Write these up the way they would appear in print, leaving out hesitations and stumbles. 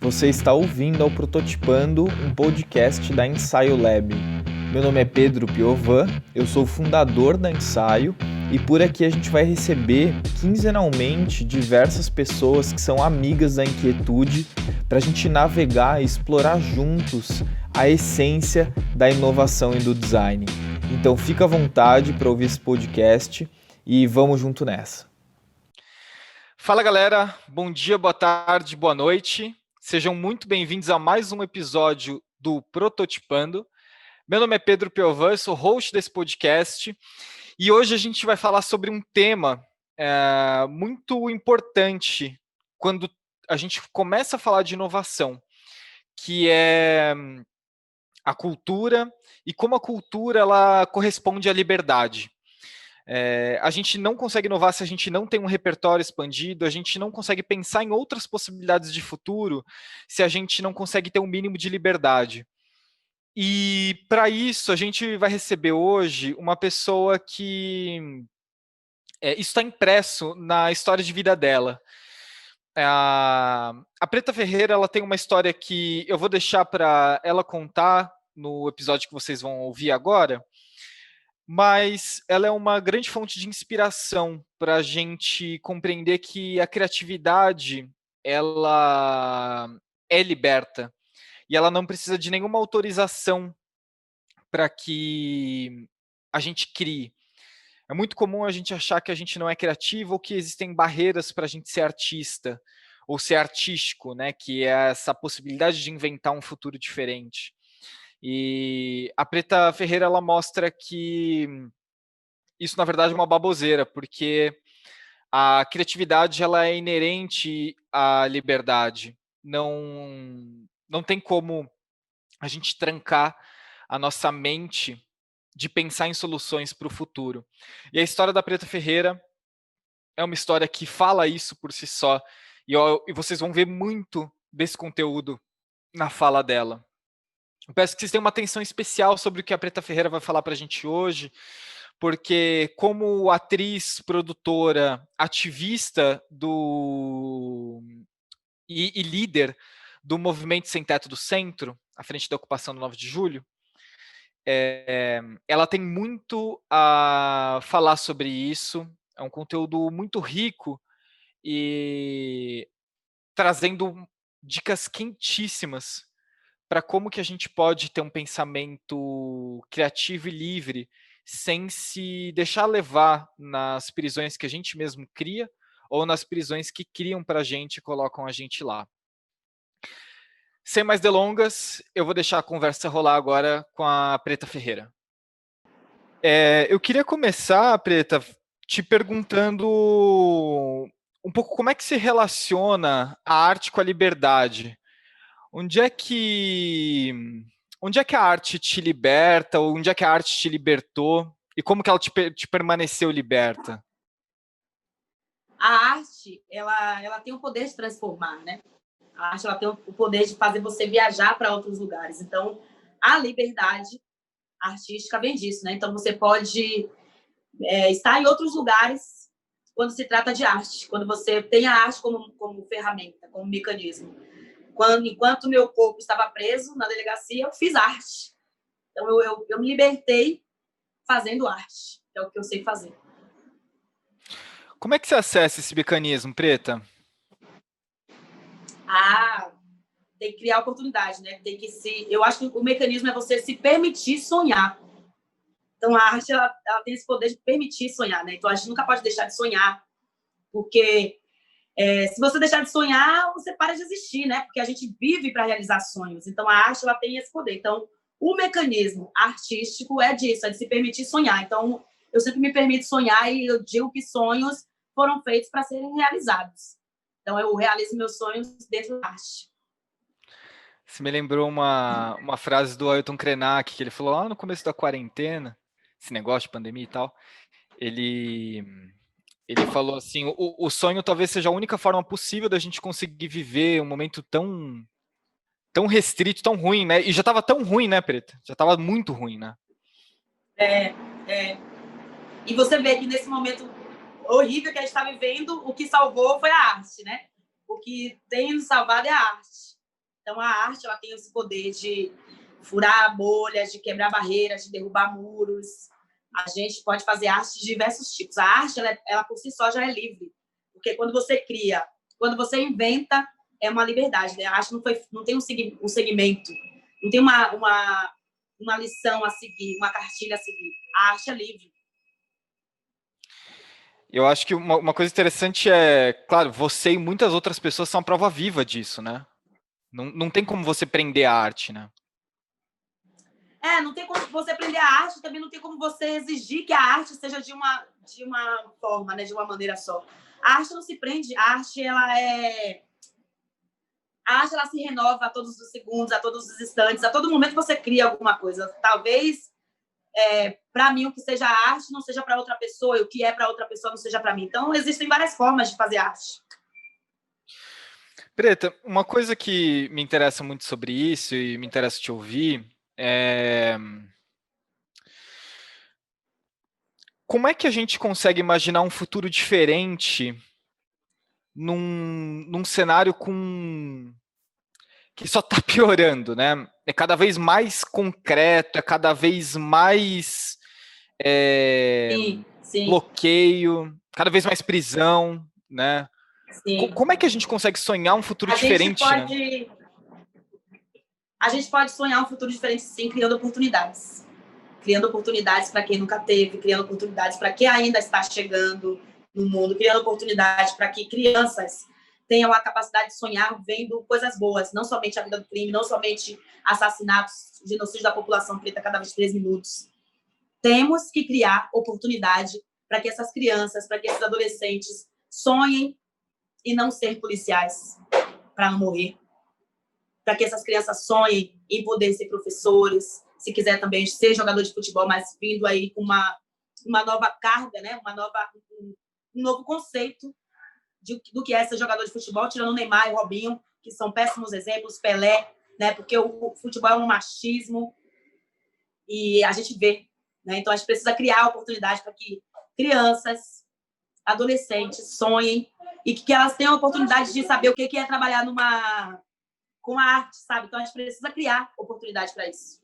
Você está ouvindo ao Prototipando, um podcast da Ensaio Lab. Meu nome é Pedro Piovan, eu sou fundador da Ensaio e por aqui a gente vai receber quinzenalmente diversas pessoas que são amigas da inquietude para a gente navegar e explorar juntos a essência da inovação e do design. Então fica à vontade para ouvir esse podcast e vamos junto nessa. Fala galera, bom dia, boa tarde, boa noite. Sejam muito bem-vindos a mais um episódio do Prototipando. Meu nome é Pedro Piovan, sou host desse podcast e hoje a gente vai falar sobre um tema muito importante quando a gente começa a falar de inovação, que é a cultura e como a cultura ela corresponde à liberdade. A gente não consegue inovar se a gente não tem um repertório expandido, a gente não consegue pensar em outras possibilidades de futuro se a gente não consegue ter um mínimo de liberdade. E para isso a gente vai receber hoje uma pessoa que isso está impresso na história de vida dela. A Preta Ferreira ela tem uma história que eu vou deixar para ela contar no episódio que vocês vão ouvir agora, mas ela é uma grande fonte de inspiração para a gente compreender que a criatividade ela é liberta e ela não precisa de nenhuma autorização para que a gente crie. É muito comum a gente achar que a gente não é criativo ou que existem barreiras para a gente ser artista ou ser artístico, né? Que é essa possibilidade de inventar um futuro diferente. E a Preta Ferreira ela mostra que isso na verdade é uma baboseira, porque a criatividade ela é inerente à liberdade. Não tem como a gente trancar a nossa mente de pensar em soluções para o futuro. E a história da Preta Ferreira é uma história que fala isso por si só, e vocês vão ver muito desse conteúdo na fala dela. Eu peço que vocês tenham uma atenção especial sobre o que a Preta Ferreira vai falar para a gente hoje, porque como atriz, produtora, ativista e líder do movimento Sem Teto do Centro, à frente da ocupação do 9 de julho, ela tem muito a falar sobre isso, é um conteúdo muito rico e trazendo dicas quentíssimas para como que a gente pode ter um pensamento criativo e livre sem se deixar levar nas prisões que a gente mesmo cria ou nas prisões que criam para a gente e colocam a gente lá. Sem mais delongas, eu vou deixar a conversa rolar agora com a Preta Ferreira. Eu queria começar, Preta, te perguntando um pouco como é que se relaciona a arte com a liberdade. Onde é que onde é que a arte te liberta, ou onde é que a arte te libertou, e como que ela te permaneceu liberta? A arte, ela tem o poder de transformar, né? A arte ela tem o poder de fazer você viajar para outros lugares. Então, a liberdade artística vem disso, né? Então, você pode estar em outros lugares quando se trata de arte, quando você tem a arte como ferramenta, como mecanismo. Enquanto meu corpo estava preso na delegacia, eu fiz arte. Então, eu me libertei fazendo arte, que é o que eu sei fazer. Como é que você acessa esse mecanismo, Preta? Tem que criar oportunidade, né? Eu acho que o mecanismo é você se permitir sonhar. Então, a arte ela tem esse poder de permitir sonhar, né? Então, a gente nunca pode deixar de sonhar, porque se você deixar de sonhar, você para de existir, né? Porque a gente vive para realizar sonhos. Então, a arte ela tem esse poder. Então, o mecanismo artístico é disso, é de se permitir sonhar. Então, eu sempre me permito sonhar e eu digo que sonhos foram feitos para serem realizados. Então, eu realizo meus sonhos dentro da arte. Você me lembrou uma frase do Ailton Krenak, que ele falou lá no começo da quarentena, esse negócio de pandemia e tal. Ele falou assim: o sonho talvez seja a única forma possível da gente conseguir viver um momento tão restrito, tão ruim, né? E já estava tão ruim, né, Preta? Já estava muito ruim, né? E você vê que nesse momento horrível que a gente está vivendo, o que salvou foi a arte, né? O que tem nos salvado é a arte. Então, a arte ela tem esse poder de furar bolhas, de quebrar barreiras, de derrubar muros. A gente pode fazer arte de diversos tipos. A arte, ela por si só já é livre. Porque quando você cria, quando você inventa, é uma liberdade. Né? A arte não tem um segmento, não tem uma lição a seguir, uma cartilha a seguir. A arte é livre. Eu acho que uma coisa interessante é, claro, você e muitas outras pessoas são a prova viva disso, né? Não tem como você prender a arte, né? Não tem como você prender a arte, também não tem como você exigir que a arte seja de uma forma, né, de uma maneira só. A arte não se prende, a arte ela se renova a todos os segundos, a todos os instantes, a todo momento que você cria alguma coisa. Talvez, para mim, o que seja arte não seja para outra pessoa, e o que é para outra pessoa não seja para mim. Então, existem várias formas de fazer arte. Preta, uma coisa que me interessa muito sobre isso e me interessa te ouvir é como é que a gente consegue imaginar um futuro diferente num cenário que só está piorando, né? É cada vez mais concreto, é cada vez mais Sim. bloqueio, cada vez mais prisão, né? Sim. Como é que a gente consegue sonhar um futuro diferente, né? A gente pode sonhar um futuro diferente, sim, criando oportunidades. Criando oportunidades para quem nunca teve, criando oportunidades para quem ainda está chegando no mundo, criando oportunidades para que crianças tenham a capacidade de sonhar vendo coisas boas, não somente a vida do crime, não somente assassinatos, genocídio da população preta a cada 23 minutos. Temos que criar oportunidade para que essas crianças, para que esses adolescentes sonhem e não ser policiais, para não morrer. Para que essas crianças sonhem em poder ser professores, se quiser também ser jogador de futebol, mas vindo aí com uma nova carga, né? Um novo conceito do que é ser jogador de futebol, tirando o Neymar e o Robinho, que são péssimos exemplos, Pelé, né? Porque o futebol é um machismo e a gente vê, né? Então a gente precisa criar oportunidade para que crianças, adolescentes sonhem e que elas tenham a oportunidade de saber o que é trabalhar com a arte, sabe? Então a gente precisa criar oportunidade para isso.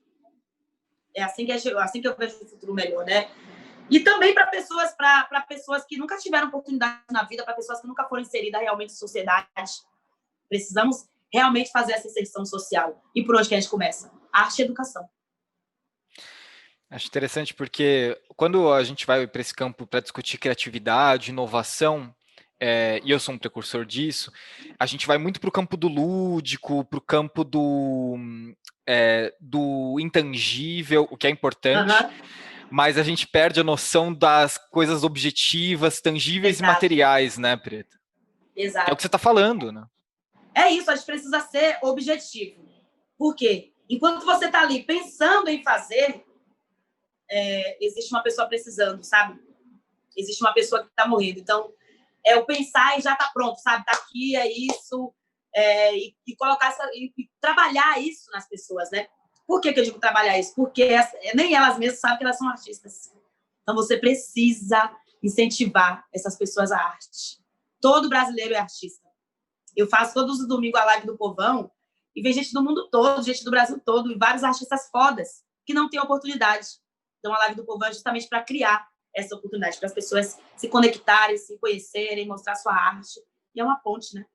É assim que eu vejo o futuro melhor, né? E também para pessoas que nunca tiveram oportunidade na vida, para pessoas que nunca foram inseridas realmente em sociedade. Precisamos realmente fazer essa inserção social. E por onde que a gente começa? Arte e educação. Acho interessante porque quando a gente vai para esse campo para discutir criatividade, inovação, e eu sou um precursor disso, a gente vai muito para o campo do lúdico, para o campo do intangível, o que é importante, mas a gente perde a noção das coisas objetivas, tangíveis e materiais, né, Preta? Exato. É o que você está falando, né? É isso, a gente precisa ser objetivo. Por quê? Enquanto você está ali pensando em fazer, existe uma pessoa precisando, sabe? Existe uma pessoa que está morrendo. Então, o pensar e já está pronto, sabe? Está aqui, é isso. E colocar e trabalhar isso nas pessoas, né? Por que eu digo trabalhar isso? Porque nem elas mesmas sabem que elas são artistas. Então, você precisa incentivar essas pessoas à arte. Todo brasileiro é artista. Eu faço todos os domingos a live do Povão e vem gente do mundo todo, gente do Brasil todo, e vários artistas fodas que não têm oportunidade. Então, a live do Povão é justamente para criar essa oportunidade, para as pessoas se conectarem, se conhecerem, mostrar sua arte. E é uma ponte, né?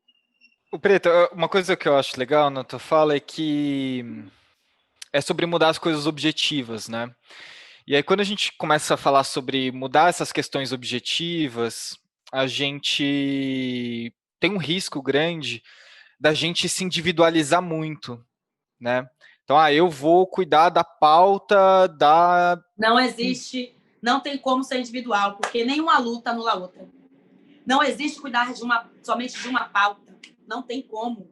O Preta, uma coisa que eu acho legal na tua fala é que é sobre mudar as coisas objetivas, né? E aí, quando a gente começa a falar sobre mudar essas questões objetivas, a gente tem um risco grande da gente se individualizar muito, né? Então, eu vou cuidar da pauta da... Não existe, não tem como ser individual, porque nenhuma luta anula a outra. Não existe cuidar somente de uma pauta. Não tem como.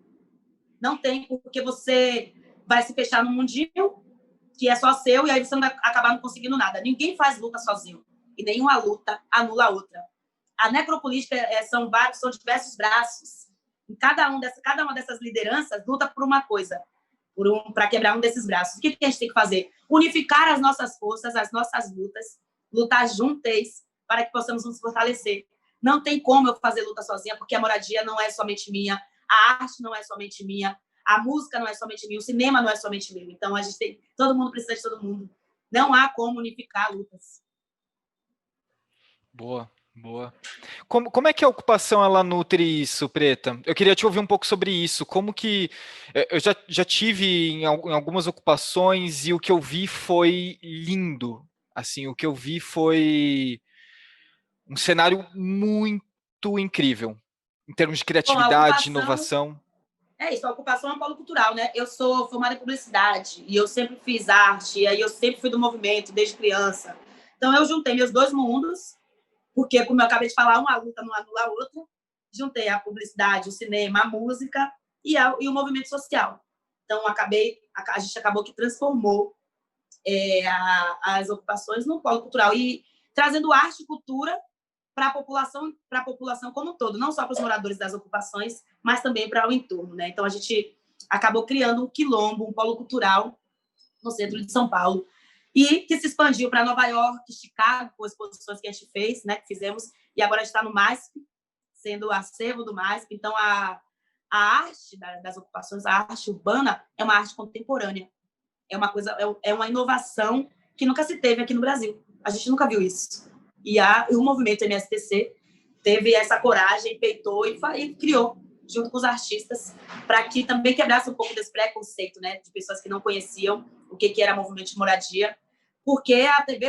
Não tem, porque você vai se fechar num mundinho que é só seu e aí você não vai acabar não conseguindo nada. Ninguém faz luta sozinho. E nenhuma luta anula a outra. A necropolítica são diversos braços. E cada uma dessas lideranças luta por uma coisa, para quebrar um desses braços. O que a gente tem que fazer? Unificar as nossas forças, as nossas lutas, lutar juntas para que possamos nos fortalecer. Não tem como eu fazer luta sozinha, porque a moradia não é somente minha, a arte não é somente minha, A música não é somente minha, o cinema não é somente meu. Então, a gente tem, todo mundo precisa de todo mundo. Não há como unificar lutas. Boa, boa. Como é que a ocupação ela nutre isso, Preta? Eu queria te ouvir um pouco sobre isso. Como que eu já tive em algumas ocupações e o que eu vi foi lindo. Assim, o que eu vi foi um cenário muito incrível em termos de Bom, a criatividade, inovação. é isso, a ocupação é um polo cultural, né? Eu sou formada em publicidade e eu sempre fiz arte, e aí eu sempre fui do movimento desde criança. Então eu juntei meus dois mundos, porque, como eu acabei de falar, uma luta não anula a outra. Juntei a publicidade, o cinema, a música e o movimento social. Então a gente acabou que transformou as ocupações no polo cultural e trazendo arte e cultura para a população como um todo, não só para os moradores das ocupações, mas também para o entorno, né? Então a gente acabou criando um quilombo, um polo cultural no centro de São Paulo e que se expandiu para Nova York, Chicago, com exposições que a gente fez, né? Que fizemos e agora a gente está no MASP, sendo o acervo do MASP. Então a arte das ocupações, a arte urbana é uma arte contemporânea, é uma coisa, é uma inovação que nunca se teve aqui no Brasil. A gente nunca viu isso. E o movimento MSTC teve essa coragem, peitou e criou, junto com os artistas, para que também quebrasse um pouco desse preconceito, né, de pessoas que não conheciam o que era movimento de moradia, porque a TV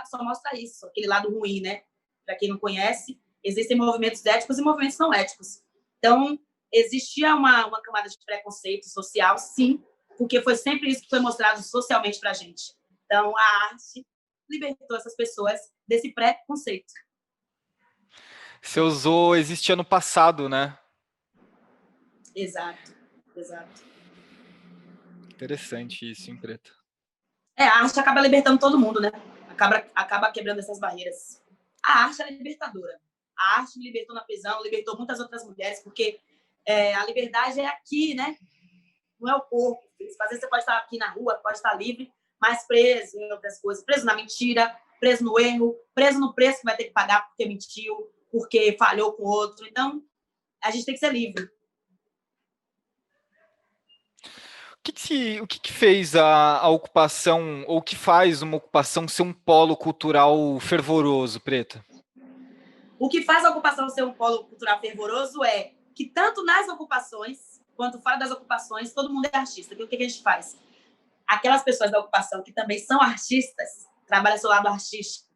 só mostra isso, aquele lado ruim, né? Para quem não conhece, existem movimentos éticos e movimentos não éticos. Então, existia uma camada de preconceito social, sim, porque foi sempre isso que foi mostrado socialmente para a gente. Então, a arte libertou essas pessoas desse preconceito. Você usou Existe Ano Passado, né? Exato, exato. Interessante isso, hein, Preta? A arte acaba libertando todo mundo, né? Acaba quebrando essas barreiras. A arte é libertadora. A arte me libertou na prisão, libertou muitas outras mulheres, porque a liberdade é aqui, né? Não é o corpo. Às vezes você pode estar aqui na rua, pode estar livre, mas preso em outras coisas. Preso na mentira, preso no erro, preso no preço que vai ter que pagar porque mentiu, porque falhou com outro. Então, a gente tem que ser livre. O que fez a ocupação, ou o que faz uma ocupação ser um polo cultural fervoroso, Preta? O que faz a ocupação ser um polo cultural fervoroso é que tanto nas ocupações quanto fora das ocupações, todo mundo é artista. O que a gente faz? Aquelas pessoas da ocupação que também são artistas, trabalham seu lado artístico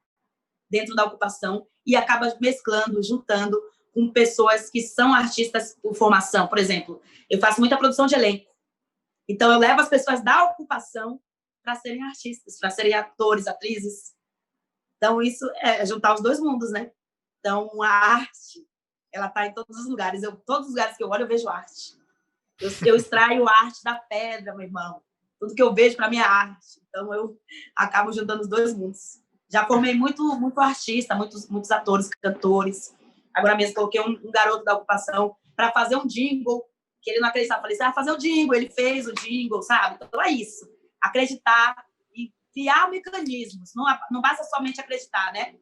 dentro da ocupação e acaba mesclando, juntando com pessoas que são artistas por formação. Por exemplo, eu faço muita produção de elenco. Então, eu levo as pessoas da ocupação para serem artistas, para serem atores, atrizes. Então, isso é juntar os dois mundos, né? Então, a arte, ela está em todos os lugares. Todos os lugares que eu olho, eu vejo arte. Eu extraio a arte da pedra, meu irmão. Tudo que eu vejo para mim é arte. Então, eu acabo juntando os dois mundos. Já formei muito artista, muitos atores, cantores. Agora mesmo coloquei um garoto da ocupação para fazer um jingle, que ele não acreditava. Falei, você vai fazer o jingle. Ele fez o jingle, sabe? Então, é isso. Acreditar e criar mecanismos. Não basta somente acreditar, né?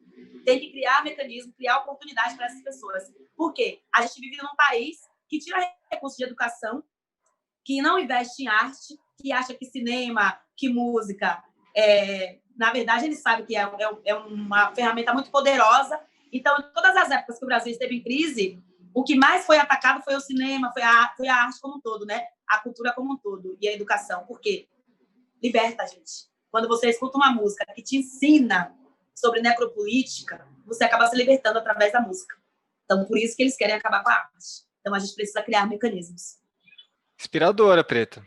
Tem que criar mecanismos, criar oportunidade para essas pessoas. Por quê? A gente vive num país que tira recursos de educação, que não investe em arte, que acha que cinema, que música, na verdade, ele sabe que é uma ferramenta muito poderosa. Então, em todas as épocas que o Brasil esteve em crise, o que mais foi atacado foi o cinema, foi a arte como um todo, né? A cultura como um todo e a educação. Por quê? Liberta a gente. Quando você escuta uma música que te ensina sobre necropolítica, você acaba se libertando através da música. Então, por isso que eles querem acabar com a arte. Então, a gente precisa criar mecanismos. Inspiradora, Preta.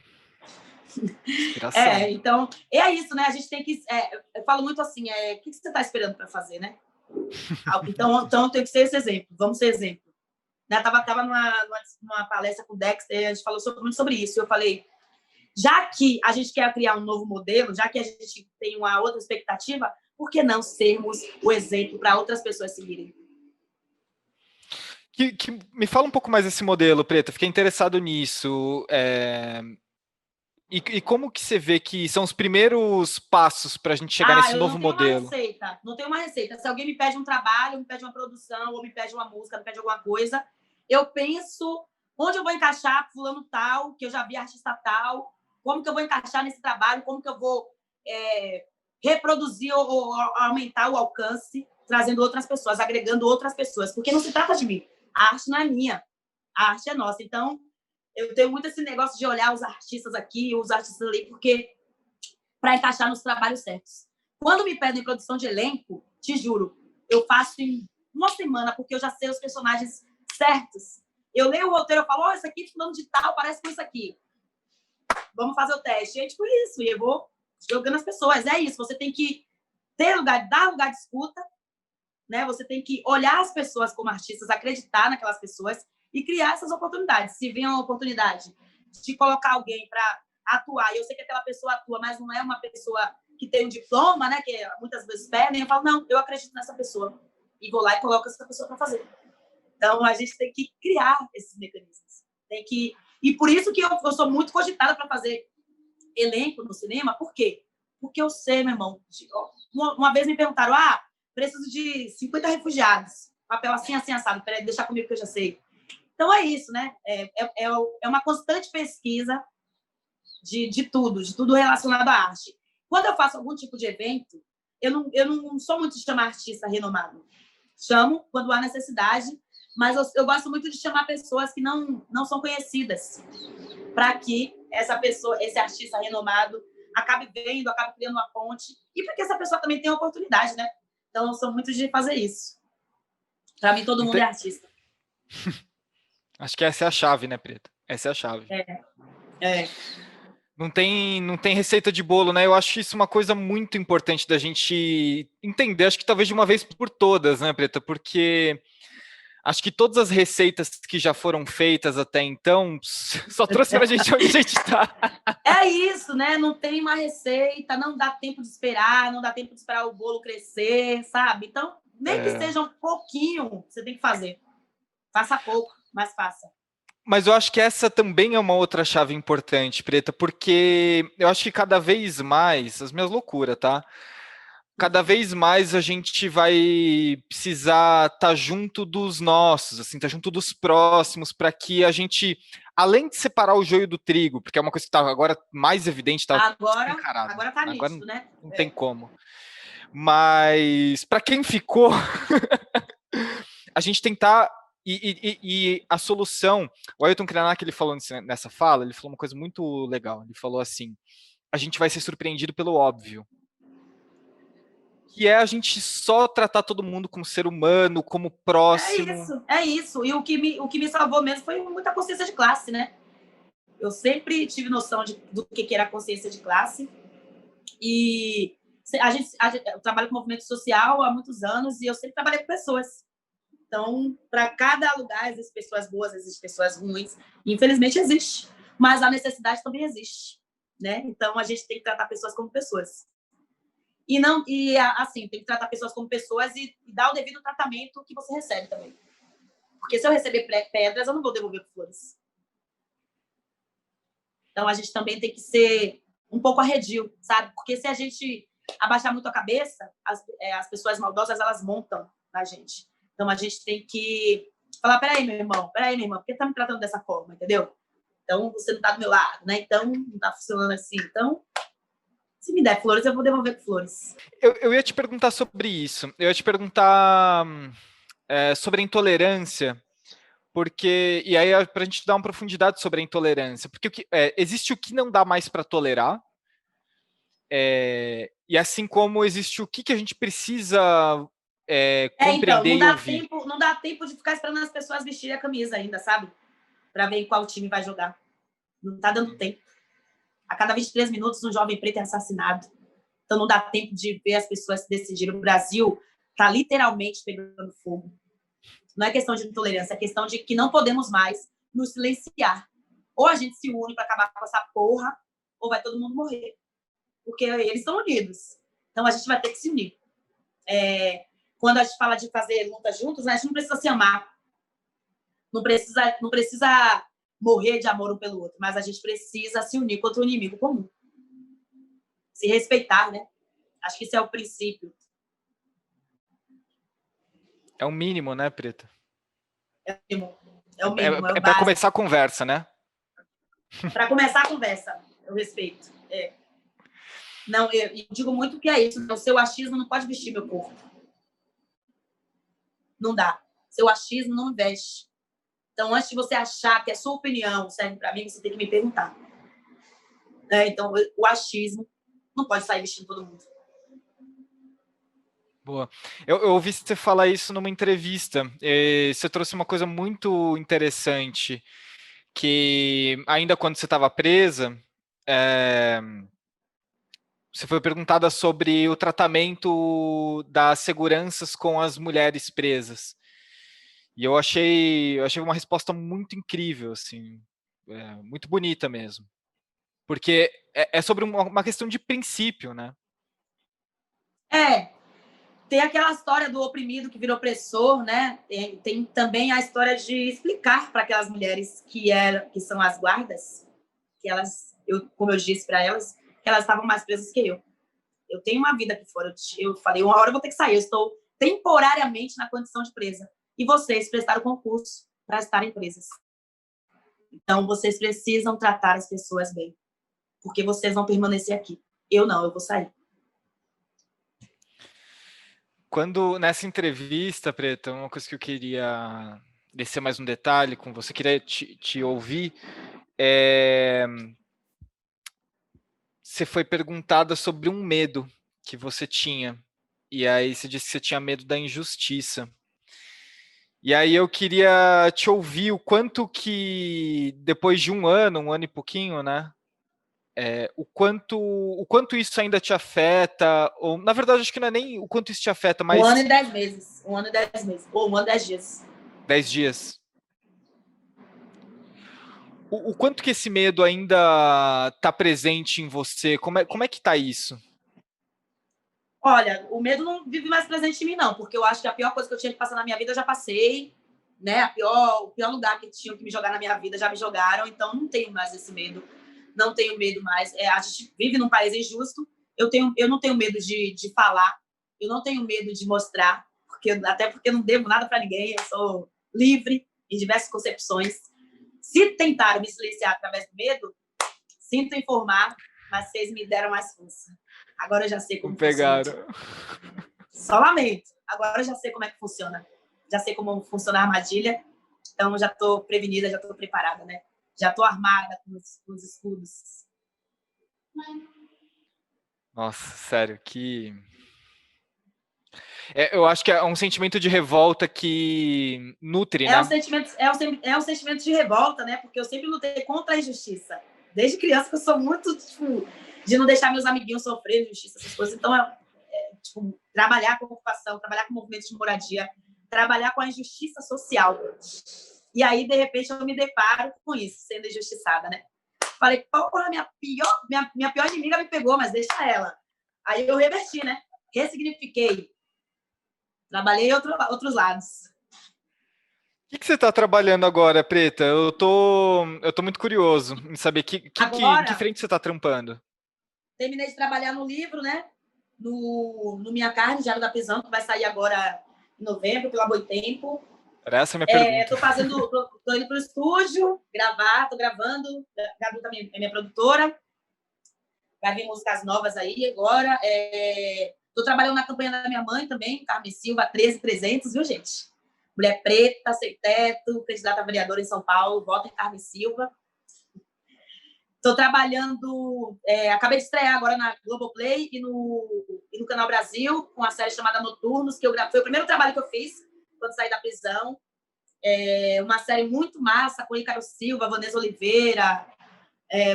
Inspiração. Então, é isso, né? A gente tem que... eu falo muito assim, o que você está esperando para fazer, né? Então, tem que ser esse exemplo. Vamos ser exemplo. Né? Tava numa palestra com o Dexter, a gente falou muito sobre isso. Eu falei, já que a gente quer criar um novo modelo, já que a gente tem uma outra expectativa, por que não sermos o exemplo para outras pessoas seguirem? Me fala um pouco mais desse modelo, Preta. Fiquei interessado nisso. E como que você vê que são os primeiros passos para a gente chegar nesse novo modelo? Não tem uma receita. Se alguém me pede um trabalho, me pede uma produção, ou me pede uma música, me pede alguma coisa, eu penso onde eu vou encaixar fulano tal, que eu já vi artista tal, como que eu vou encaixar nesse trabalho, como que eu vou reproduzir ou aumentar o alcance, trazendo outras pessoas, agregando outras pessoas, porque não se trata de mim. A arte não é minha, a arte é nossa. Então, eu tenho muito esse negócio de olhar os artistas aqui, os artistas ali, porque para encaixar nos trabalhos certos. Quando me pedem produção de elenco, te juro, eu faço em uma semana, porque eu já sei os personagens certos. Eu leio o roteiro, eu falo, isso aqui, fulano de tal, parece com isso aqui. Vamos fazer o teste. E é tipo isso, e eu vou jogando as pessoas. É isso, você tem que ter lugar, dar lugar de escuta, né? Você tem que olhar as pessoas como artistas, acreditar naquelas pessoas e criar essas oportunidades. Se vem uma oportunidade de colocar alguém para atuar, e eu sei que aquela pessoa atua, mas não é uma pessoa que tem um diploma, né? Que muitas vezes pedem, eu falo, não, eu acredito nessa pessoa. E vou lá e coloco essa pessoa para fazer. Então, a gente tem que criar esses mecanismos. Tem que... E por isso que eu sou muito cogitada para fazer elenco no cinema. Por quê? Porque eu sei, meu irmão. Uma vez me perguntaram, preciso de 50 refugiados. Papel assim, assim, assado. Peraí, deixa comigo que eu já sei. Então, é isso, né? É uma constante pesquisa de tudo relacionado à arte. Quando eu faço algum tipo de evento, eu não sou muito de chamar artista renomado. Chamo quando há necessidade, mas eu gosto muito de chamar pessoas que não são conhecidas, para que essa pessoa, esse artista renomado, acabe vendo, acabe criando uma ponte, e para que essa pessoa também tenha oportunidade, né? Então, eu sou muito de fazer isso. Para mim, todo mundo é artista. Acho que essa é a chave, né, Preta? Essa é a chave. Não tem receita de bolo, né? Eu acho isso uma coisa muito importante da gente entender, acho que talvez de uma vez por todas, né, Preta? Porque acho que todas as receitas que já foram feitas até então só trouxe pra gente onde a gente está. É isso, né? Não tem uma receita, não dá tempo de esperar, não dá tempo de esperar o bolo crescer, sabe? Então, nem que seja um pouquinho, você tem que fazer. Faça pouco, mas faça. Mas eu acho que essa também é uma outra chave importante, Preta, porque eu acho que cada vez mais, as minhas loucuras, tá? Cada vez mais a gente vai precisar estar junto dos nossos, assim, estar junto dos próximos, para que a gente, além de separar o joio do trigo, porque é uma coisa que está agora mais evidente, está encarado. Agora tá nítido, né? Não tem como. Mas para quem ficou, a gente tentar e a solução, o Ailton Krenak, ele falou nessa fala, ele falou uma coisa muito legal. Ele falou assim: a gente vai ser surpreendido pelo óbvio, que é a gente só tratar todo mundo como ser humano, como próximo. É isso. E o que me salvou mesmo foi muita consciência de classe, né? Eu sempre tive noção do que era consciência de classe. E eu trabalho com movimento social há muitos anos e eu sempre trabalhei com pessoas. Então, para cada lugar existem pessoas boas, existem pessoas ruins. Infelizmente existe, mas a necessidade também existe, né? Então a gente tem que tratar pessoas como pessoas. Assim, tem que tratar pessoas como pessoas e dar o devido tratamento que você recebe também. Porque se eu receber pedras, eu não vou devolver com flores. Então a gente também tem que ser um pouco arredio, sabe? Porque se a gente abaixar muito a cabeça, as pessoas maldosas, elas montam na gente. Então, a gente tem que falar, peraí, meu irmão, por que tá me tratando dessa forma, entendeu? Então, você não tá do meu lado, né? Então, não tá funcionando assim. Então, se me der flores, eu vou devolver com flores. Eu ia te perguntar sobre isso. Eu ia te perguntar sobre a intolerância, porque... E aí, para a gente dar uma profundidade sobre a intolerância. Porque existe o que não dá mais para tolerar, e assim como existe o que a gente precisa... compreender então, e ouvir. Não dá tempo de ficar esperando as pessoas vestirem a camisa ainda, sabe? Para ver em qual time vai jogar. Não tá dando tempo. A cada 23 minutos, um jovem preto é assassinado. Então, não dá tempo de ver as pessoas se decidirem. O Brasil tá literalmente pegando fogo. Não é questão de intolerância, é questão de que não podemos mais nos silenciar. Ou a gente se une para acabar com essa porra, ou vai todo mundo morrer. Porque eles estão unidos. Então, a gente vai ter que se unir. Quando a gente fala de fazer luta juntos, né, a gente não precisa se amar. Não precisa morrer de amor um pelo outro, mas a gente precisa se unir contra o inimigo comum. Se respeitar, né? Acho que esse é o princípio. É o mínimo, né, Preta? É o mínimo. É o mínimo, é o É para básico. começar a conversa, né? Para começar a conversa, eu respeito. Não, eu digo muito que é isso. O seu achismo não pode vestir meu corpo. Não dá. Seu achismo não veste. Então, antes de você achar que a sua opinião serve para mim, você tem que me perguntar. Então, o achismo não pode sair vestindo todo mundo. Boa. Eu ouvi você falar isso numa entrevista. Você trouxe uma coisa muito interessante, que ainda quando você estava presa, você foi perguntada sobre o tratamento das seguranças com as mulheres presas. E eu achei uma resposta muito incrível, assim, muito bonita mesmo. Porque é sobre uma questão de princípio, né? Tem aquela história do oprimido que virou opressor, né? Tem também a história de explicar para aquelas mulheres que são as guardas, que elas, como eu disse para elas, que elas estavam mais presas que eu. Eu tenho uma vida aqui fora. Eu falei, uma hora eu vou ter que sair. Eu estou temporariamente na condição de presa. E vocês prestaram concurso para estarem presas. Então, vocês precisam tratar as pessoas bem. Porque vocês vão permanecer aqui. Eu não, eu vou sair. Quando, nessa entrevista, Preta, uma coisa que eu queria descer mais um detalhe com você, queria te ouvir, você foi perguntada sobre um medo que você tinha, e aí você disse que você tinha medo da injustiça. E aí eu queria te ouvir o quanto que, depois de um ano e pouquinho, né, o quanto isso ainda te afeta, ou na verdade acho que não é nem o quanto isso te afeta, mas 1 ano e 10 meses. 1 ano e 10 meses. Ou 1 ano e 10 dias. 10 dias. O quanto que esse medo ainda está presente em você? Como é que está isso? Olha, o medo não vive mais presente em mim, não, porque eu acho que a pior coisa que eu tinha que passar na minha vida eu já passei, né? O pior lugar que tinham que me jogar na minha vida já me jogaram, então não tenho mais esse medo. Não tenho medo mais. A gente vive num país injusto. Eu não tenho medo de falar. Eu não tenho medo de mostrar, até porque eu não devo nada para ninguém. Eu sou livre em diversas concepções. Se tentaram me silenciar através do medo, sinto informar, mas vocês me deram mais força. Agora eu já sei como Pegaram. funciona. Só lamento. Agora eu já sei como é que funciona. Já sei como funciona a armadilha. Então já estou prevenida, já estou preparada, né? Já estou armada com os escudos. Nossa, sério, eu acho que é um sentimento de revolta que nutre, né? Um sentimento de revolta, né? Porque eu sempre lutei contra a injustiça. Desde criança que eu sou muito, de não deixar meus amiguinhos sofrerem injustiça, essas coisas. Então, trabalhar com ocupação, trabalhar com movimentos de moradia, trabalhar com a injustiça social. E aí, de repente, eu me deparo com isso, sendo injustiçada, né? Falei, porra, minha pior inimiga me pegou, mas deixa ela. Aí eu reverti, né? Ressignifiquei. Trabalhei outros lados. O que você está trabalhando agora, Preta? Eu tô muito curioso em saber em que frente você está trampando. Terminei de trabalhar no livro, né? No Minha Carne, Diário da Prisão, que vai sair agora em novembro, pela Boitempo. Era essa a minha pergunta. Tô indo pro estúdio gravar, tô gravando. Gabi também é minha produtora. Vai vir músicas novas aí agora. Tô trabalhando na campanha da minha mãe também, Carmen Silva, 13300, viu, gente? Mulher preta, sem teto, candidata a vereadora em São Paulo, vota em Carmen Silva. Estou trabalhando, acabei de estrear agora na Globoplay e no Canal Brasil, com uma série chamada Noturnos, que foi o primeiro trabalho que eu fiz quando saí da prisão. Uma série muito massa, com Ícaro Silva, Vanessa Oliveira,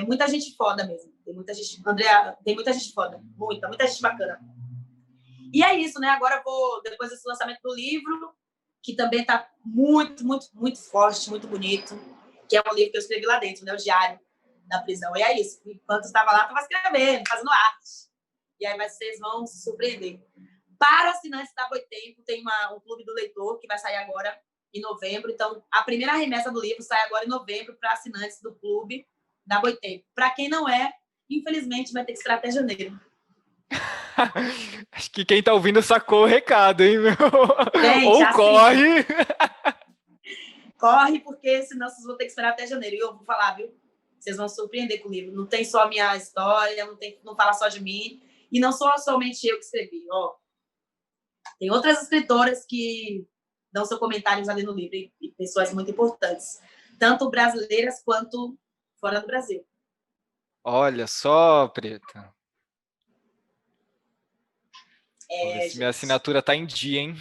muita gente foda mesmo. Tem muita gente, Andrea, tem muita gente foda, muita gente bacana. E é isso, né? Agora eu vou, depois desse lançamento do livro, que também está muito, muito, muito forte, muito bonito, que é um livro que eu escrevi lá dentro, né? O Diário da Prisão. E é isso. Enquanto estava lá, estava escrevendo, fazendo arte. E aí vocês vão se surpreender. Para assinantes da Boitempo, tem um clube do leitor que vai sair agora em novembro. Então, a primeira remessa do livro sai agora em novembro para assinantes do clube da Boitempo. Para quem não é, infelizmente, vai ter que esperar até janeiro. Acho que quem está ouvindo sacou o recado, hein, meu? Gente, Ou corre... corre, porque senão vocês vão ter que esperar até janeiro. E eu vou falar, viu? Vocês vão se surpreender com o livro. Não tem só a minha história, não fala só de mim. E não sou somente eu que escrevi. Ó, tem outras escritoras que dão seus comentários ali no livro, e pessoas muito importantes, tanto brasileiras quanto fora do Brasil. Olha só, Preta. Vamos ver se minha assinatura está em dia, hein?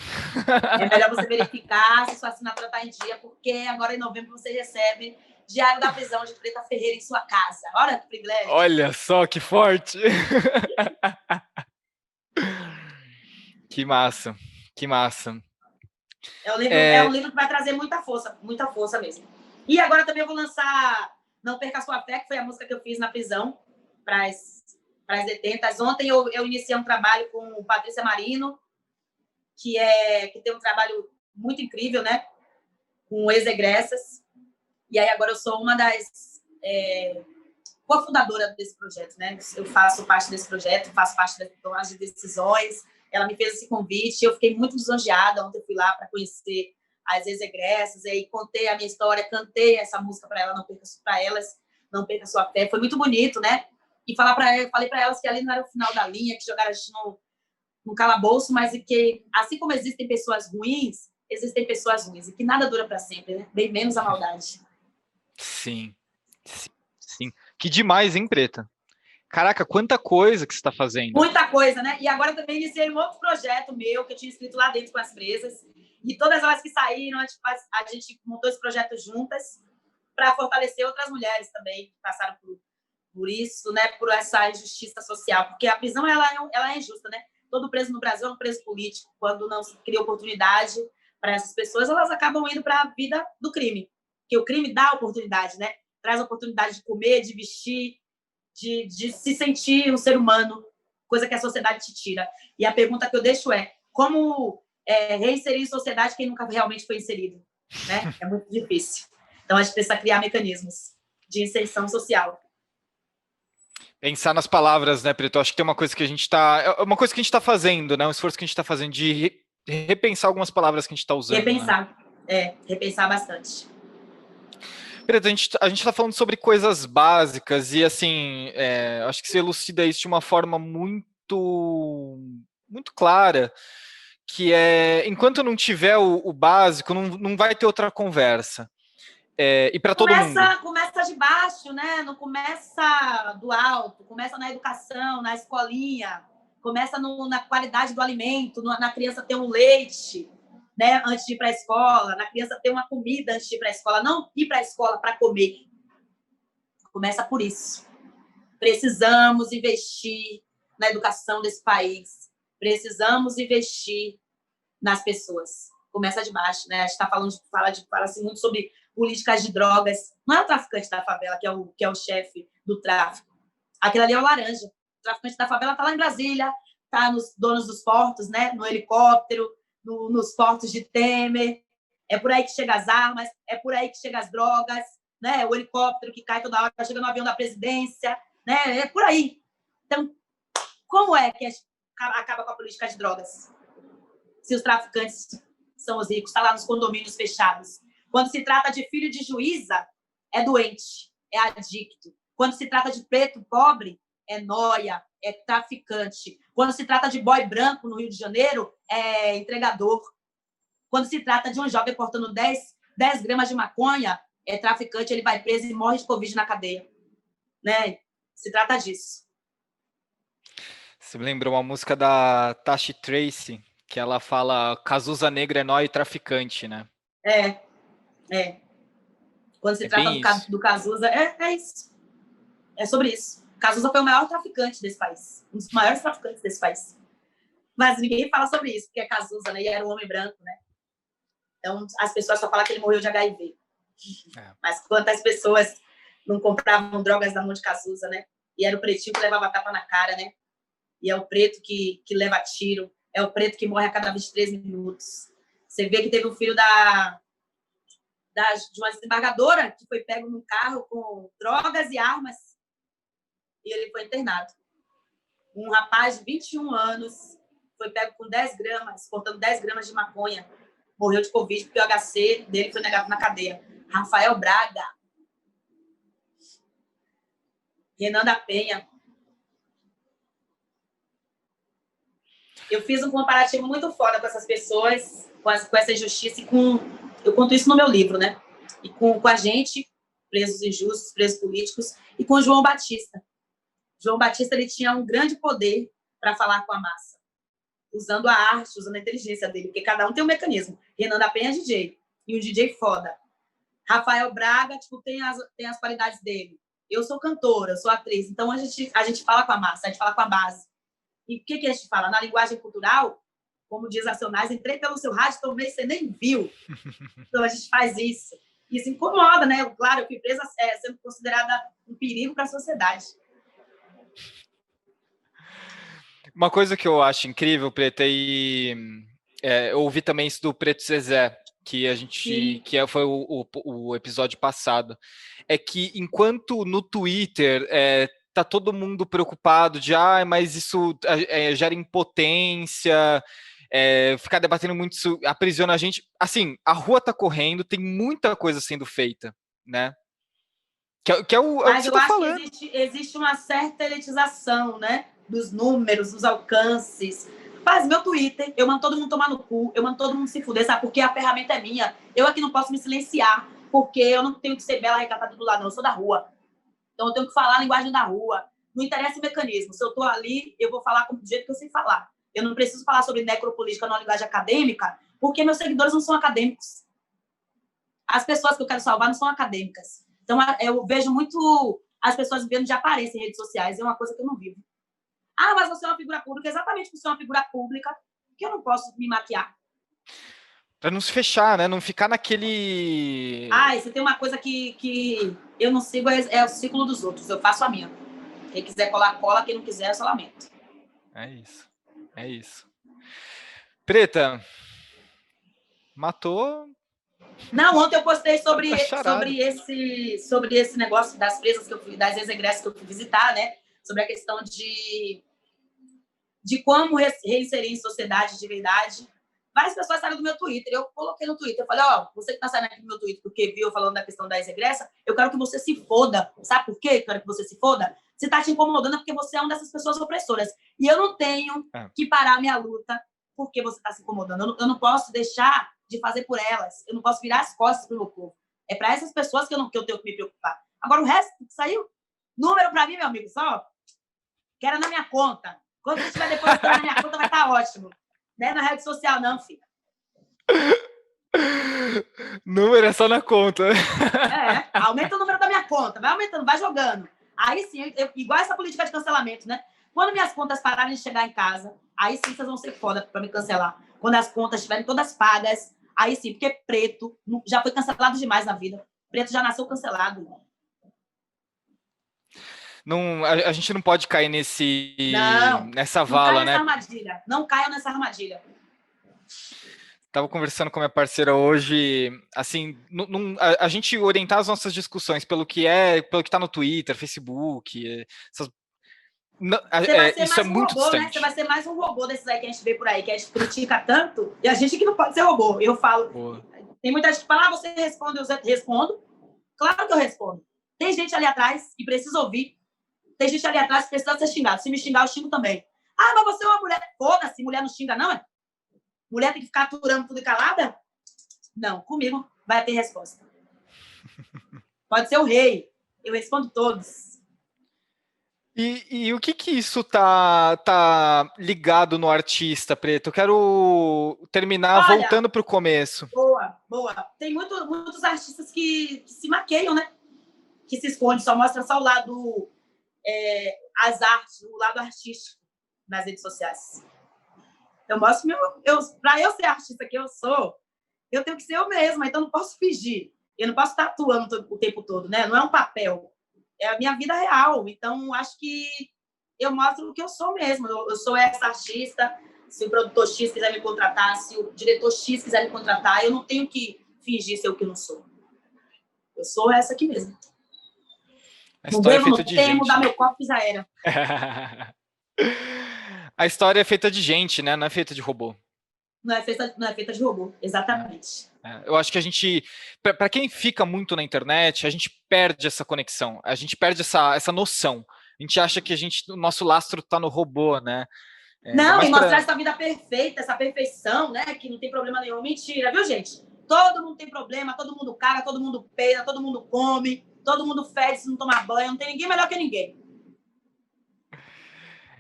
É melhor você verificar se sua assinatura está em dia, porque agora em novembro você recebe Diário da Prisão de Preta Ferreira em sua casa. Olha que privilégio. Olha só que forte. Que massa, que massa. É um livro que vai trazer muita força mesmo. E agora também eu vou lançar Não Perca a Sua Fé, que foi a música que eu fiz na prisão para as detentas. Ontem eu iniciei um trabalho com Patrícia Marino, que tem um trabalho muito incrível, né? Com ex-egressas. E aí agora eu sou uma das cofundadoras desse projeto, né? Eu faço parte desse projeto, faço parte das tomadas de decisões. Ela me fez esse convite, eu fiquei muito lisonjeada. Ontem eu fui lá para conhecer as ex-egressas, e aí contei a minha história, cantei essa música para ela, Não Perca a Sua Fé. Foi muito bonito, né? E falei para elas que ali não era o final da linha, que jogaram a gente no calabouço, mas que, assim como existem pessoas ruins, existem pessoas ruins, e que nada dura para sempre, né? Bem menos a maldade. Sim. Que demais, hein, Preta? Caraca, quanta coisa que você está fazendo. Muita coisa, né? E agora também iniciei um outro projeto meu, que eu tinha escrito lá dentro com as presas. E todas elas que saíram, a gente montou esse projeto juntas para fortalecer outras mulheres também que passaram por isso, né? Por essa injustiça social. Porque a prisão, ela é injusta, né? Todo preso no Brasil é um preso político. Quando não se cria oportunidade para essas pessoas, elas acabam indo para a vida do crime. Porque o crime dá oportunidade, né? Traz a oportunidade de comer, de vestir, de se sentir um ser humano, coisa que a sociedade te tira. E a pergunta que eu deixo é: como reinserir em sociedade quem nunca realmente foi inserido? Né? É muito difícil. Então, a gente precisa criar mecanismos de inserção social. Pensar nas palavras, né, Preto? Acho que tem uma coisa que a gente está fazendo, né? Um esforço que a gente está fazendo de repensar algumas palavras que a gente está usando. Repensar. Né? Repensar bastante. Preto, a gente está falando sobre coisas básicas e, assim, acho que você elucida isso de uma forma muito clara, que enquanto não tiver o básico, não vai ter outra conversa. E para todo mundo. Começa de baixo, né? Não começa do alto, começa na educação, na escolinha, começa na qualidade do alimento, na criança ter um leite, né, antes de ir para a escola, na criança ter uma comida antes de ir para a escola, não ir para a escola para comer. Começa por isso. Precisamos investir na educação desse país. Precisamos investir nas pessoas. Começa de baixo, né? A gente fala assim, muito sobre políticas de drogas. Não é o traficante da favela que é o chefe do tráfico. Aquele ali é o laranja. O traficante da favela está lá em Brasília, está nos donos dos portos, né? No helicóptero, nos portos de Temer. É por aí que chegam as armas, é por aí que chegam as drogas, né? O helicóptero que cai toda hora, chega no avião da presidência, né? É por aí. Então, como é que acaba com a política de drogas? Se os traficantes são os ricos, está lá nos condomínios fechados. Quando se trata de filho de juíza, é doente, é adicto. Quando se trata de preto pobre, é nóia, é traficante. Quando se trata de boy branco no Rio de Janeiro, é entregador. Quando se trata de um jovem portando 10 gramas de maconha, é traficante, ele vai preso e morre de Covid na cadeia. Né? Se trata disso. Você me lembrou uma música da Tashi Tracy, que ela fala Cazuza Negra é nóia e traficante, né? Quando se trata do Cazuza, é isso. É sobre isso. Cazuza foi o maior traficante desse país. Um dos maiores traficantes desse país. Mas ninguém fala sobre isso, porque é Cazuza, né? E era um homem branco, né? Então, as pessoas só falam que ele morreu de HIV. Mas quantas pessoas não compravam drogas da mão de Cazuza, né? E era o pretinho que levava tapa na cara, né? E é o preto que leva tiro. É o preto que morre a cada 23 minutos. Você vê que teve um filho de uma desembargadora que foi pego num carro com drogas e armas e ele foi internado. Um rapaz de 21 anos foi pego com 10 gramas, portando 10 gramas de maconha, morreu de Covid porque o HC dele foi negado na cadeia. Rafael Braga. Renan da Penha. Eu fiz um comparativo muito foda com essas pessoas, com essa injustiça, eu conto isso no meu livro, né? E com a gente, presos injustos, presos políticos, e com o João Batista. João Batista, ele tinha um grande poder para falar com a massa, usando a arte, usando a inteligência dele, porque cada um tem um mecanismo. Renan da Penha é DJ, e um DJ foda. Rafael Braga, tipo, tem as qualidades dele. Eu sou cantora, eu sou atriz, então a gente fala com a massa, a gente fala com a base. E o que a gente fala? Na linguagem cultural, como diz Racionais, entrei pelo seu rádio, talvez você nem viu. Então a gente faz isso. Isso incomoda, né? Claro, eu fui presa sendo considerada um perigo para a sociedade. Uma coisa que eu acho incrível, Preta, eu ouvi também isso do Preto Zezé, foi o episódio passado, é que enquanto no Twitter tá todo mundo preocupado de mas isso gera impotência, ficar debatendo muito isso aprisiona a gente, assim, a rua tá correndo, tem muita coisa sendo feita, né? Que é o Mas que eu você tá acho falando. que existe uma certa elitização, né? Dos números, dos alcances. Faz meu Twitter, eu mando todo mundo tomar no cu, eu mando todo mundo se fuder, sabe? Porque a ferramenta é minha. Eu aqui não posso me silenciar, porque eu não tenho que ser bela recatada do lado, não. Eu sou da rua. Então eu tenho que falar a linguagem da rua. Não interessa o mecanismo. Se eu tô ali, eu vou falar do jeito que eu sei falar. Eu não preciso falar sobre necropolítica numa linguagem acadêmica, porque meus seguidores não são acadêmicos. As pessoas que eu quero salvar não são acadêmicas. Então eu vejo muito as pessoas vivendo de aparência em redes sociais. É uma coisa que eu não vivo. Mas você é uma figura pública. Exatamente por ser uma figura pública que eu não posso me maquiar. Pra não se fechar, né? Não ficar naquele... E se tem uma coisa que eu não sigo, é o ciclo dos outros. Eu faço a minha. Quem quiser colar, cola. Quem não quiser, eu só lamento. É isso. Preta, matou... Não, ontem eu postei sobre esse negócio das presas que eu fui, das ex-egressas que eu fui visitar, né? Sobre a questão de como reinserir em sociedade de verdade. Várias pessoas saíram do meu Twitter. Eu coloquei no Twitter. Eu falei, você que tá saindo aqui do meu Twitter porque viu falando da questão da ex-egressa, eu quero que você se foda. Sabe por quê? Eu quero que você se foda. Se tá te incomodando é porque você é uma dessas pessoas opressoras. E eu não tenho que parar a minha luta porque você tá se incomodando. Eu não posso deixar de fazer por elas. Eu não posso virar as costas pro meu povo. É para essas pessoas que eu tenho que me preocupar. Agora, o resto que saiu, número para mim, meu amigo, só quero na minha conta. Quando você estiver depositando na minha conta, vai estar ótimo. Não é na rede social, não, filho. Número é só na conta. Aumenta o número da minha conta. Vai aumentando, vai jogando. Aí sim, igual essa política de cancelamento, né? Quando minhas contas pararem de chegar em casa, aí sim vocês vão ser foda para me cancelar. Quando as contas estiverem todas pagas, aí sim, porque preto já foi cancelado demais na vida. Preto já nasceu cancelado. Não, a gente não pode cair nessa vala, né? Não caiam nessa armadilha. Estava conversando com a minha parceira hoje, assim, a gente orientar as nossas discussões pelo que está no Twitter, Facebook, isso é muito robô, distante. Né? Você vai ser mais um robô desses aí que a gente vê por aí, que a gente critica tanto, e a gente que não pode ser robô. Eu falo, tem muita gente que fala, você responde, eu respondo. Claro que eu respondo. Tem gente ali atrás que precisa ouvir. Tem gente ali atrás que precisa ser xingado. Se me xingar, eu xingo também. Mas você é uma mulher. Foda-se, mulher não xinga, não, é? Mulher tem que ficar aturando tudo calada? Não, comigo vai ter resposta. Pode ser o rei. Eu respondo todos. E o que isso tá ligado no artista, Preto? Eu quero terminar voltando para o começo. Boa. Tem muitos artistas que se maqueiam, né? Que se escondem, só mostra só o lado... as artes, o lado artístico nas redes sociais. Eu mostro para eu ser a artista que eu sou, eu tenho que ser eu mesma, então não posso fingir. Eu não posso estar atuando o tempo todo, né? Não é um papel. É a minha vida real. Então, acho que eu mostro o que eu sou mesmo. Eu sou essa artista. Se o produtor X quiser me contratar, se o diretor X quiser me contratar, eu não tenho que fingir ser o que eu não sou. Eu sou essa aqui mesmo. A história é feita de gente. Mudar meu copo e já era. A história é feita de gente, né? Não é feita de robô. não é feita de robô, exatamente. Eu acho que a gente, para quem fica muito na internet, a gente perde essa conexão, a gente perde essa noção. A gente acha que o nosso lastro está no robô, né? Não, e mostrar essa vida perfeita, essa perfeição, né? Que não tem problema nenhum. Mentira, viu, gente? Todo mundo tem problema, todo mundo caga, todo mundo peida, todo mundo come, todo mundo fede se não tomar banho. Não tem ninguém melhor que ninguém.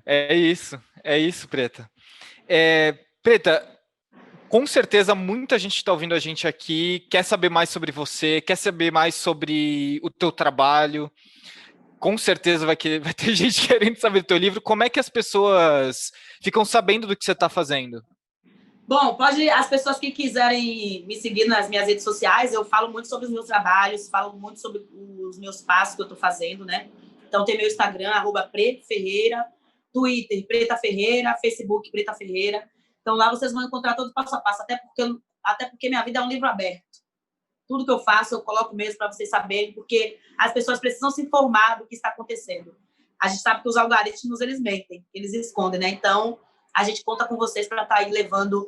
É isso, Preta. Preta, com certeza muita gente está ouvindo a gente aqui, quer saber mais sobre você, quer saber mais sobre o teu trabalho. Com certeza vai ter gente querendo saber do teu livro. Como é que as pessoas ficam sabendo do que você está fazendo? Bom, as pessoas que quiserem me seguir nas minhas redes sociais, eu falo muito sobre os meus trabalhos, falo muito sobre os meus passos que eu estou fazendo, né? Então tem meu Instagram, @preferreira, Twitter, Preta Ferreira, Facebook, Preta Ferreira. Então lá vocês vão encontrar todo passo a passo, até porque minha vida é um livro aberto. Tudo que eu faço, eu coloco mesmo para vocês saberem, porque as pessoas precisam se informar do que está acontecendo. A gente sabe que os algoritmos, eles mentem, eles escondem, né? Então, a gente conta com vocês para estar aí levando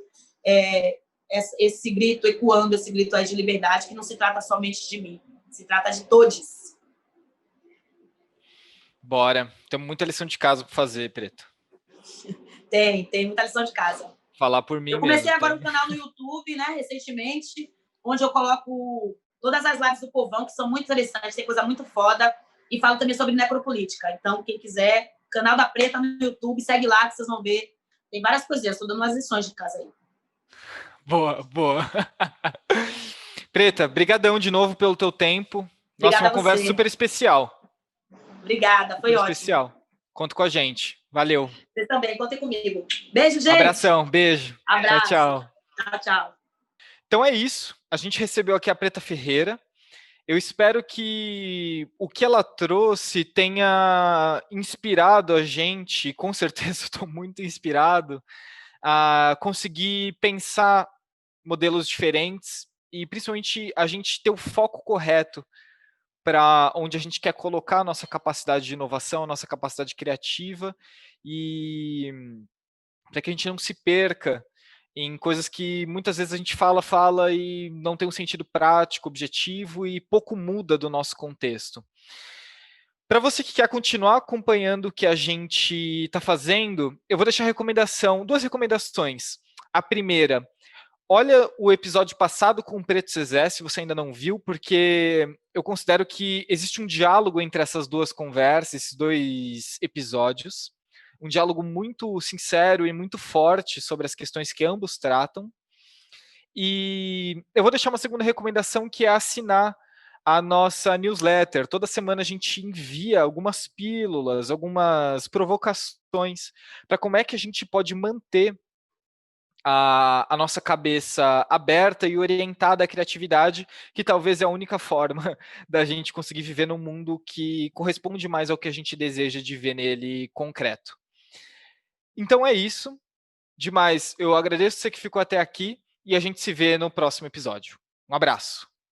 esse grito, ecoando esse grito aí de liberdade, que não se trata somente de mim, se trata de todos. Bora. Tem muita lição de casa para fazer, Preto. Tem muita lição de casa. Falar por mim mesmo. Eu comecei agora um canal no YouTube, né, recentemente, onde eu coloco todas as lives do povão, que são muito interessantes, tem coisa muito foda, e falo também sobre necropolítica. Então, quem quiser, canal da Preta no YouTube, segue lá que vocês vão ver. Tem várias coisinhas, estou dando umas lições de casa aí. Boa. Preta, brigadão de novo pelo teu tempo. Obrigada, uma conversa super especial. Obrigada, foi ótimo. Especial. Conta com a gente. Valeu. Vocês também, contem comigo. Beijo, gente. Abração, beijo. Abraço. Tchau. Tchau. Então é isso. A gente recebeu aqui a Preta Ferreira. Eu espero que o que ela trouxe tenha inspirado a gente, com certeza estou muito inspirado, a conseguir pensar modelos diferentes e principalmente a gente ter o foco correto para onde a gente quer colocar a nossa capacidade de inovação, a nossa capacidade criativa e para que a gente não se perca em coisas que muitas vezes a gente fala e não tem um sentido prático, objetivo e pouco muda do nosso contexto. Para você que quer continuar acompanhando o que a gente está fazendo, eu vou deixar duas recomendações. A primeira, olha o episódio passado com o Preto Zezé, se você ainda não viu, porque eu considero que existe um diálogo entre essas duas conversas, esses dois episódios, um diálogo muito sincero e muito forte sobre as questões que ambos tratam. E eu vou deixar uma segunda recomendação, que é assinar a nossa newsletter. Toda semana a gente envia algumas pílulas, algumas provocações para como é que a gente pode manter a nossa cabeça aberta e orientada à criatividade, que talvez é a única forma da gente conseguir viver num mundo que corresponde mais ao que a gente deseja de ver nele concreto. Então é isso. Demais, eu agradeço você que ficou até aqui e a gente se vê no próximo episódio. Um abraço.